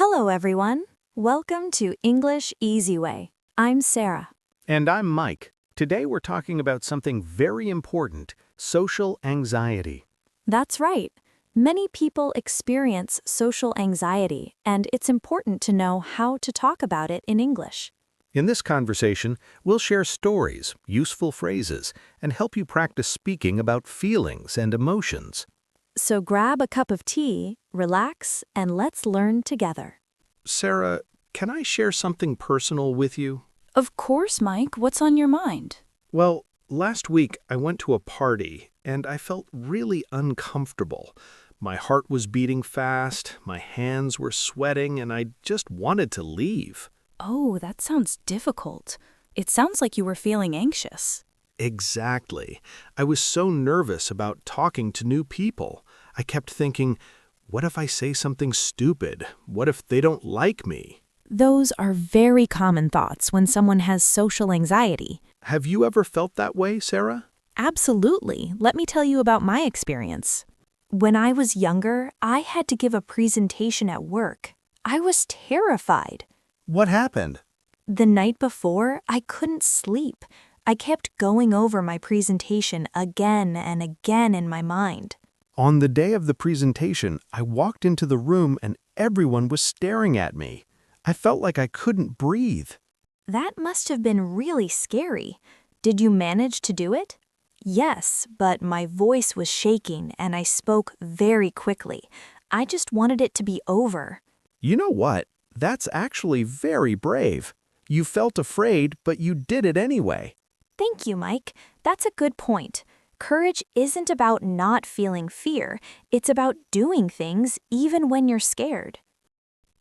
Hello, everyone. Welcome to English Easy Way. I'm Sarah. And I'm Mike. Today we're talking about something very important, social anxiety. That's right. Many people experience social anxiety, and it's important to know how to talk about it in English. In this conversation, we'll share stories, useful phrases, and help you practice speaking about feelings and emotions. So grab a cup of tea, relax, and let's learn together. Sarah, can I share something personal with you? Of course, Mike. What's on your mind? Well, last week I went to a party, and I felt really uncomfortable. My heart was beating fast, my hands were sweating, and I just wanted to leave. Oh, that sounds difficult. It sounds like you were feeling anxious. Exactly. I was so nervous about talking to new people. I kept thinking, what if I say something stupid? What if they don't like me? Those are very common thoughts when someone has social anxiety. Have you ever felt that way, Sarah? Absolutely. Let me tell you about my experience. When I was younger, I had to give a presentation at work. I was terrified. What happened? The night before, I couldn't sleep. I kept going over my presentation again and again in my mind. On the day of the presentation, I walked into the room and everyone was staring at me. I felt like I couldn't breathe. That must have been really scary. Did you manage to do it? Yes, but my voice was shaking and I spoke very quickly. I just wanted it to be over. You know what? That's actually very brave. You felt afraid, but you did it anyway. Thank you, Mike. That's a good point. Courage isn't about not feeling fear. It's about doing things even when you're scared.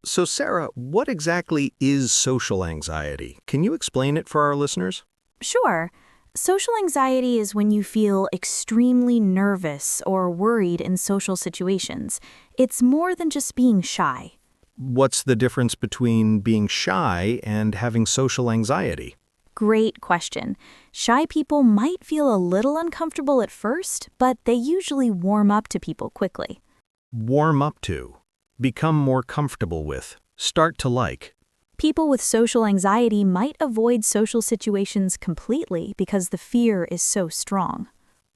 So, Sarah, what exactly is social anxiety? Can you explain it for our listeners? Sure. Social anxiety is when you feel extremely nervous or worried in social situations. It's more than just being shy. What's the difference between being shy and having social anxiety? Great question. Shy people might feel a little uncomfortable at first, but they usually warm up to people quickly. Warm up to. Become more comfortable with. Start to like. People with social anxiety might avoid social situations completely because the fear is so strong.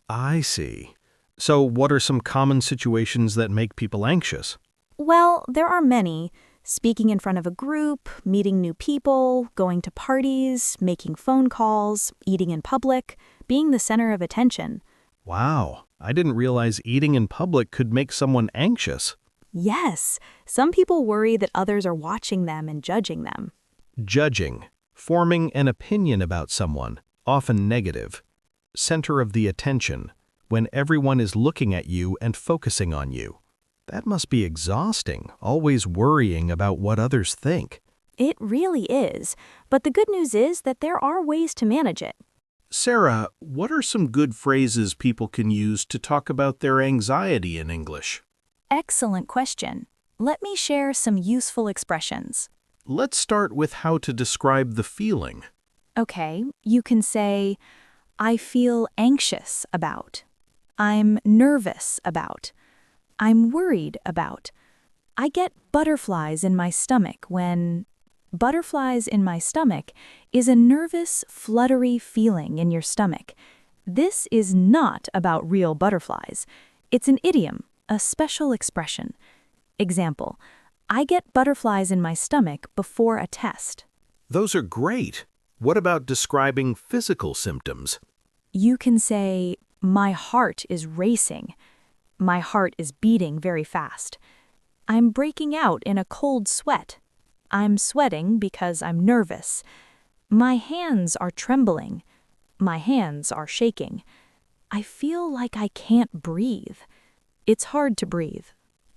I see. So what are some common situations that make people anxious? Well, there are many. Speaking in front of a group, meeting new people, going to parties, making phone calls, eating in public, being the center of attention. Wow, I didn't realize eating in public could make someone anxious. Yes, some people worry that others are watching them and judging them. Judging. Forming an opinion about someone, often negative. Center of the attention. When everyone is looking at you and focusing on you. That must be exhausting, always worrying about what others think. It really is, but the good news is that there are ways to manage it. Sarah, what are some good phrases people can use to talk about their anxiety in English? Excellent question. Let me share some useful expressions. Let's start with how to describe the feeling. Okay, you can say, I feel anxious about. I'm nervous about. I'm worried about. I get butterflies in my stomach when... Butterflies in my stomach is a nervous, fluttery feeling in your stomach. This is not about real butterflies. It's an idiom, a special expression. Example, I get butterflies in my stomach before a test. Those are great. What about describing physical symptoms? You can say, my heart is racing. My heart is beating very fast. I'm breaking out in a cold sweat. I'm sweating because I'm nervous. My hands are trembling. My hands are shaking. I feel like I can't breathe. It's hard to breathe.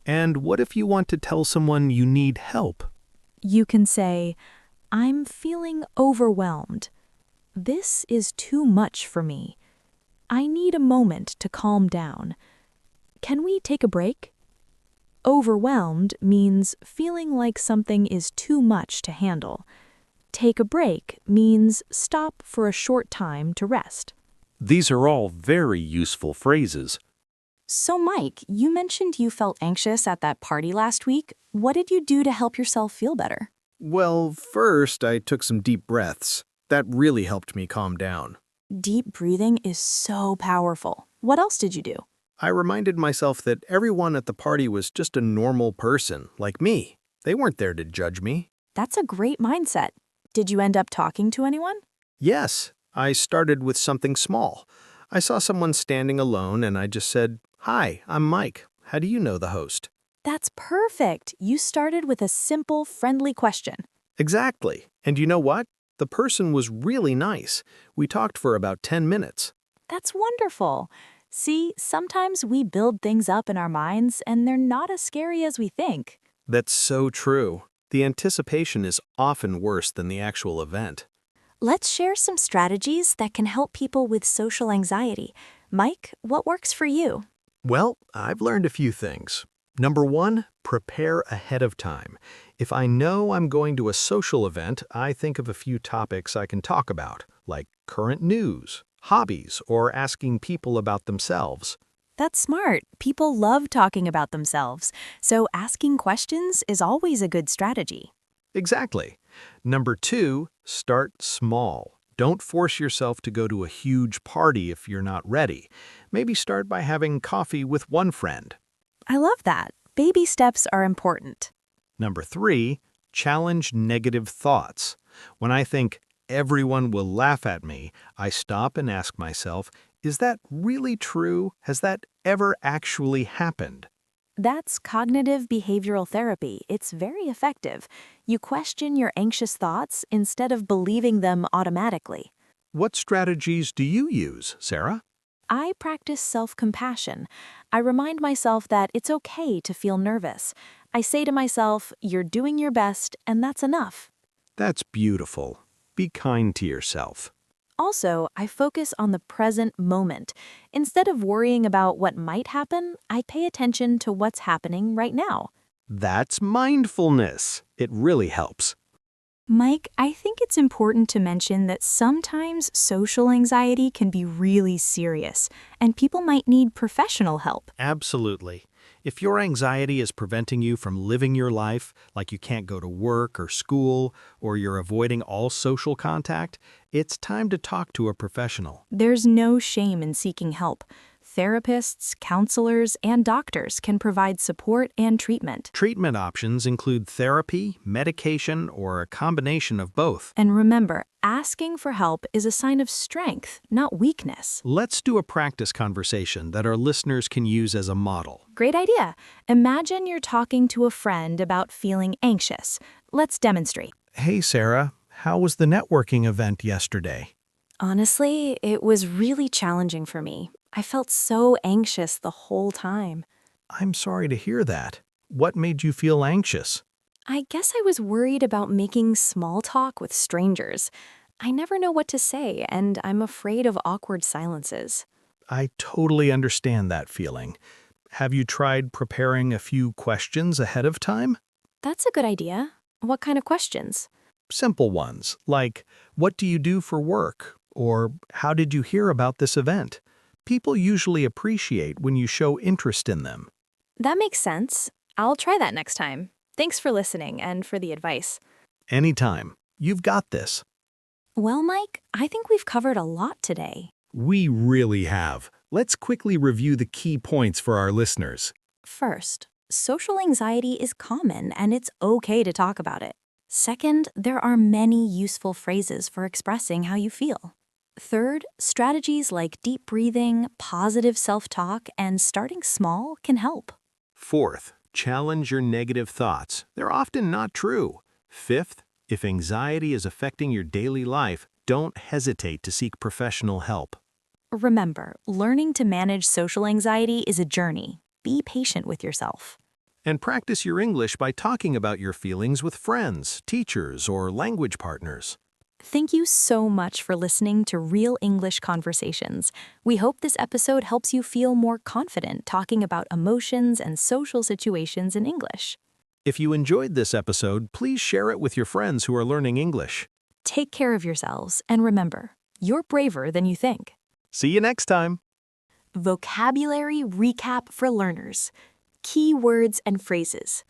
And what if you want to tell someone you need help? You can say, I'm feeling overwhelmed. This is too much for me. I need a moment to calm down. Can we take a break? Overwhelmed means feeling like something is too much to handle. Take a break means stop for a short time to rest. These are all very useful phrases. So, Mike, you mentioned you felt anxious at that party last week. What did you do to help yourself feel better? Well, first, I took some deep breaths. That really helped me calm down. Deep breathing is so powerful. What else did you do? I reminded myself that everyone at the party was just a normal person, like me. They weren't there to judge me. That's a great mindset. Did you end up talking to anyone? Yes, I started with something small. I saw someone standing alone and I just said, "Hi, I'm Mike. How do you know the host?" That's perfect. You started with a simple, friendly question. Exactly. And you know what? The person was really nice. We talked for about 10 minutes. That's wonderful. See, sometimes we build things up in our minds and they're not as scary as we think. That's so true. The anticipation is often worse than the actual event. Let's share some strategies that can help people with social anxiety. Mike, what works for you? Well, I've learned a few things. Number 1, prepare ahead of time. If I know I'm going to a social event, I think of a few topics I can talk about, like current news, hobbies, or asking people about themselves. That's smart. People love talking about themselves, so asking questions is always a good strategy. Exactly. Number 2, start small. Don't force yourself to go to a huge party if you're not ready. Maybe start by having coffee with one friend. I love that. Baby steps are important. Number 3, challenge negative thoughts. When I think everyone will laugh at me, I stop and ask myself, is that really true? Has that ever actually happened? That's cognitive behavioral therapy. It's very effective. You question your anxious thoughts instead of believing them automatically. What strategies do you use, Sarah? I practice self-compassion. I remind myself that it's okay to feel nervous. I say to myself, you're doing your best, and that's enough. That's beautiful. Be kind to yourself. Also, I focus on the present moment. Instead of worrying about what might happen, I pay attention to what's happening right now. That's mindfulness. It really helps. Mike, I think it's important to mention that sometimes social anxiety can be really serious, and people might need professional help. Absolutely. If your anxiety is preventing you from living your life, like you can't go to work or school, or you're avoiding all social contact, it's time to talk to a professional. There's no shame in seeking help. Therapists, counselors, and doctors can provide support and treatment. Treatment options include therapy, medication, or a combination of both. And remember, asking for help is a sign of strength, not weakness. Let's do a practice conversation that our listeners can use as a model. Great idea. Imagine you're talking to a friend about feeling anxious. Let's demonstrate. Hey, Sarah, how was the networking event yesterday? Honestly, it was really challenging for me. I felt so anxious the whole time. I'm sorry to hear that. What made you feel anxious? I guess I was worried about making small talk with strangers. I never know what to say, and I'm afraid of awkward silences. I totally understand that feeling. Have you tried preparing a few questions ahead of time? That's a good idea. What kind of questions? Simple ones, like, what do you do for work? Or, how did you hear about this event? People usually appreciate when you show interest in them. That makes sense. I'll try that next time. Thanks for listening and for the advice. Anytime. You've got this. Well, Mike, I think we've covered a lot today. We really have. Let's quickly review the key points for our listeners. First, social anxiety is common and it's okay to talk about it. Second, there are many useful phrases for expressing how you feel. Third, strategies like deep breathing, positive self-talk, and starting small can help. Fourth, challenge your negative thoughts. They're often not true. Fifth, if anxiety is affecting your daily life, don't hesitate to seek professional help. Remember, learning to manage social anxiety is a journey. Be patient with yourself. And practice your English by talking about your feelings with friends, teachers, or language partners. Thank you so much for listening to Real English Conversations. We hope this episode helps you feel more confident talking about emotions and social situations in English. If you enjoyed this episode, please share it with your friends who are learning English. Take care of yourselves, and remember, you're braver than you think. See you next time. Vocabulary recap for learners. Key words and phrases.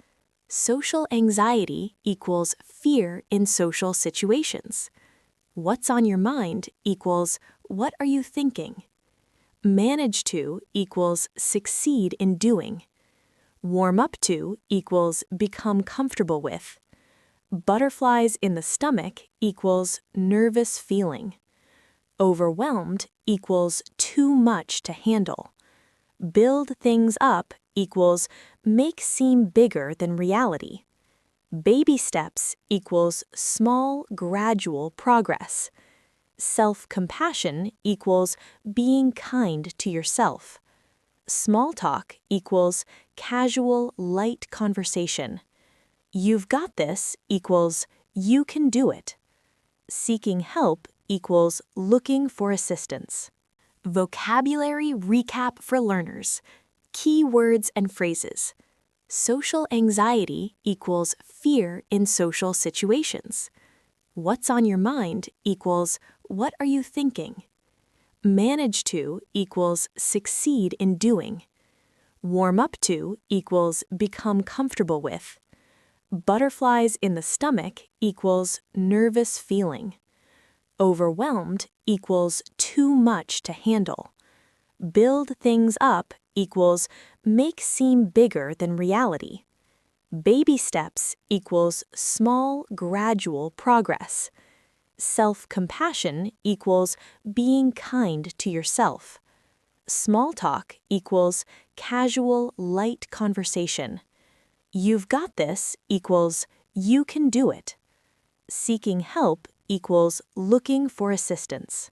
Social anxiety equals fear in social situations. What's on your mind equals what are you thinking? Manage to equals succeed in doing. Warm up to equals become comfortable with. Butterflies in the stomach equals nervous feeling. Overwhelmed equals too much to handle. Build things up equals make seem bigger than reality. Baby steps equals small, gradual progress. Self-compassion equals being kind to yourself. Small talk equals casual, light conversation. You've got this equals you can do it. Seeking help equals looking for assistance. Vocabulary recap for learners. Key words and phrases. Social anxiety equals fear in social situations. What's on your mind equals what are you thinking? Manage to equals succeed in doing. Warm up to equals become comfortable with. Butterflies in the stomach equals nervous feeling. Overwhelmed equals too much to handle. Build things up equals make seem bigger than reality. Baby steps equals small, gradual progress. Self-compassion equals being kind to yourself. Small talk equals casual, light conversation. You've got this equals you can do it. Seeking help equals looking for assistance.